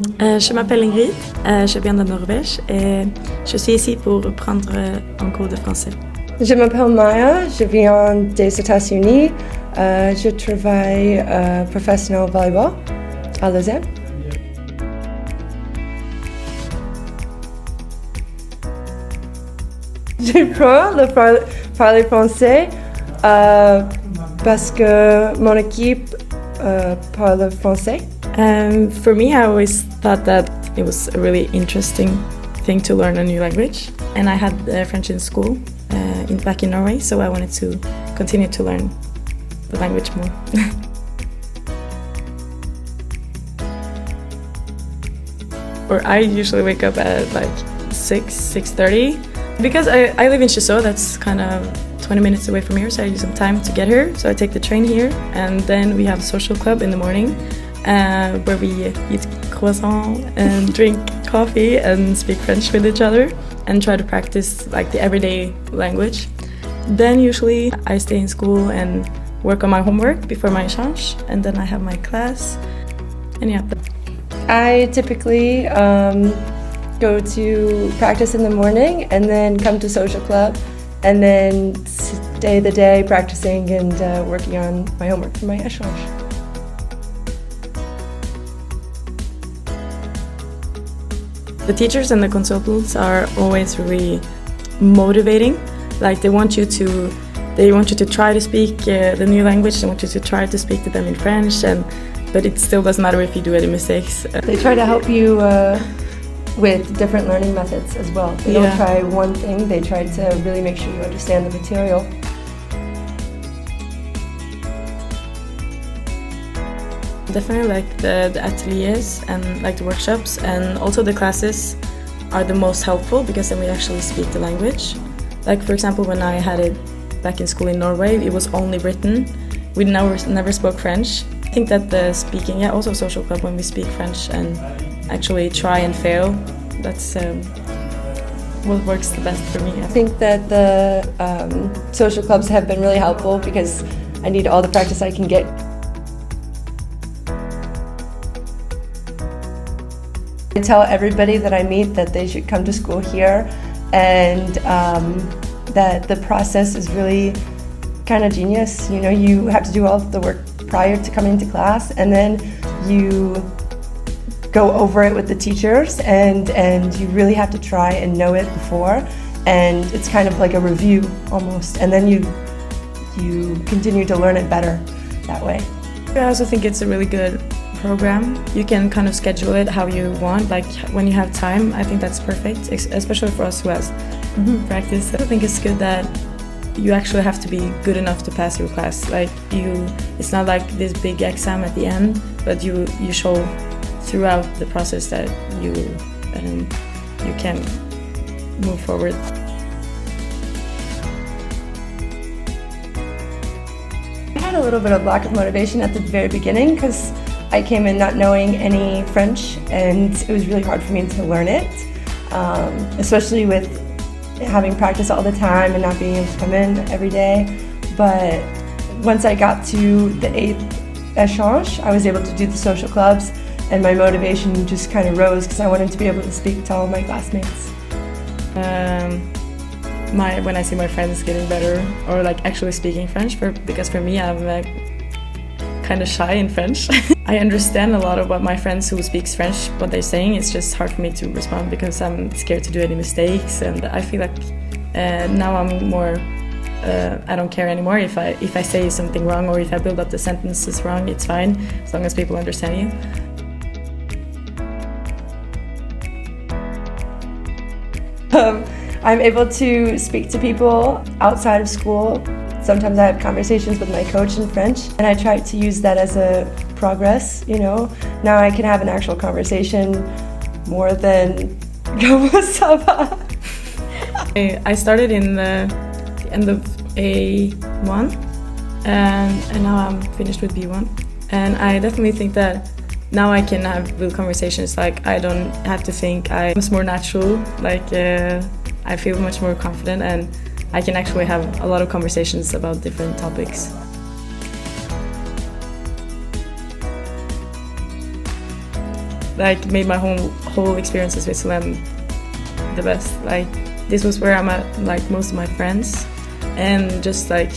Je m'appelle Ingrid, je viens de Norvège et je suis ici pour prendre un cours de français. Je m'appelle Maya, je viens des États-Unis. Je travaille professionnel volleyball à Lausanne. J'apprends le parler français parce que mon équipe parle français. For me, I always thought that it was a really interesting thing to learn a new language. And I had French in school back in Norway, so I wanted to continue to learn the language more. Or I usually wake up at like 6:30. Because I live in Chiso, that's kind of 20 minutes away from here, so I use some time to get here. So I take the train here, and then we have a social club in the morning where we eat croissant and drink coffee and speak French with each other and try to practice like the everyday language. Then usually I stay in school and work on my homework before my échange, and then I have my class. And yeah. I typically go to practice in the morning and then come to social club and then stay the day practicing and working on my homework for my échange. The teachers and the consultants are always really motivating. Like they want you to try to speak the new language. They want you to try to speak to them in French, but it still doesn't matter if you do any mistakes. They try to help you with different learning methods as well. They don't try one thing, they try to really make sure you understand the material. Definitely like the ateliers and like the workshops, and also the classes are the most helpful because then we actually speak the language. Like for example, when I had it back in school in Norway, it was only written. We never spoke French. I think that the speaking, also social club, when we speak French and actually try and fail, that's what works the best for me. I think that the social clubs have been really helpful because I need all the practice I can get. I tell everybody that I meet that they should come to school here, and that the process is really kind of genius. You know, you have to do all of the work prior to coming to class, and then you go over it with the teachers, and you really have to try and know it before, and it's kind of like a review almost, and then you continue to learn it better that way. I also think it's a really good program. You can kind of schedule it how you want, like when you have time. I think that's perfect, especially for us who has practice. I think it's good that you actually have to be good enough to pass your class. Like it's not like this big exam at the end, but you show throughout the process that you can move forward. I had a little bit of lack of motivation at the very beginning because I came in not knowing any French, and it was really hard for me to learn it, especially with having practice all the time and not being able to come in every day. But once I got to the 8th échange, I was able to do the social clubs, and my motivation just kind of rose because I wanted to be able to speak to all my classmates. When I see my friends getting better or like actually speaking French, because for me I'm like kind of shy in French. I understand a lot of what my friends who speaks French, what they're saying. It's just hard for me to respond because I'm scared to do any mistakes, and I feel like now I'm more I don't care anymore if I say something wrong or if I build up the sentences wrong. It's fine as long as people understand you. I'm able to speak to people outside of school. Sometimes I have conversations with my coach in French, and I try to use that as a progress, you know. Now I can have an actual conversation more than Comment ça va? I started in the end of A1, and now I'm finished with B1. And I definitely think that now I can have real conversations. Like I don't have to think. I'm more natural. Like I feel much more confident, and I can actually have a lot of conversations about different topics. like made my whole experience in Switzerland the best. Like this was where I met like most of my friends, and just like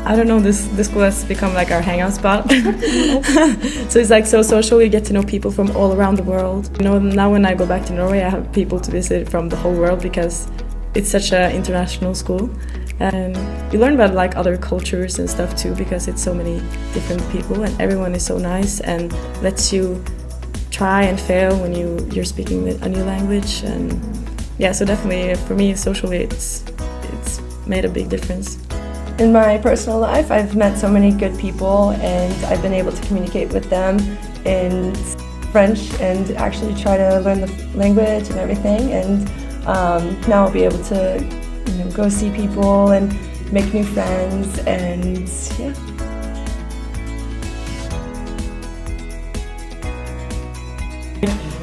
I don't know, this school has become like our hangout spot. So it's like so social. You get to know people from all around the world. You know, now when I go back to Norway, I have people to visit from the whole world because it's such an international school. And you learn about like other cultures and stuff too, because it's so many different people and everyone is so nice and lets you try and fail when you're speaking a new language. And yeah, so definitely for me socially it's made a big difference. In my personal life, I've met so many good people and I've been able to communicate with them in French and actually try to learn the language and everything. And now I'll be able to go see people and make new friends, and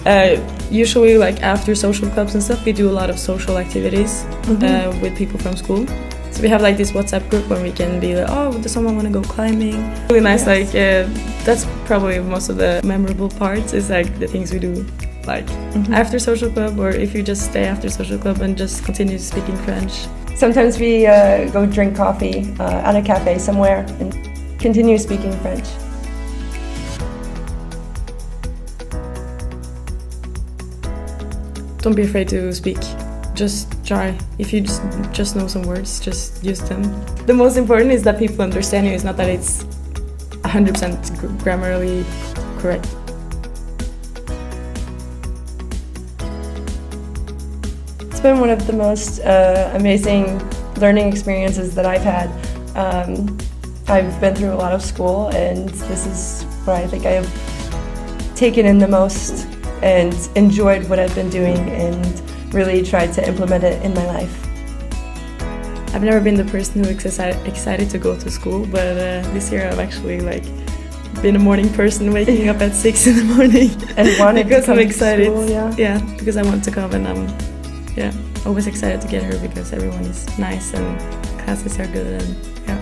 yeah. Usually like after social clubs and stuff, we do a lot of social activities with people from school. So we have like this WhatsApp group where we can be like, oh, does someone want to go climbing? Really nice, yes. Like that's probably most of the memorable parts is like the things we do like after social club, or if you just stay after social club and just continue speaking French. Sometimes we go drink coffee at a cafe somewhere and continue speaking French. Don't be afraid to speak. Just try. If you just know some words, just use them. The most important is that people understand you. It's not that it's 100% grammarly correct. It's been one of the most amazing learning experiences that I've had. I've been through a lot of school, and this is where I think I have taken in the most and enjoyed what I've been doing and really tried to implement it in my life. I've never been the person who excited to go to school, but this year I've actually like been a morning person, waking up at 6 in the morning and wanted because to come I'm excited. To school, yeah, because I want to come, and I'm always excited to get here because everyone is nice and classes are good, and yeah.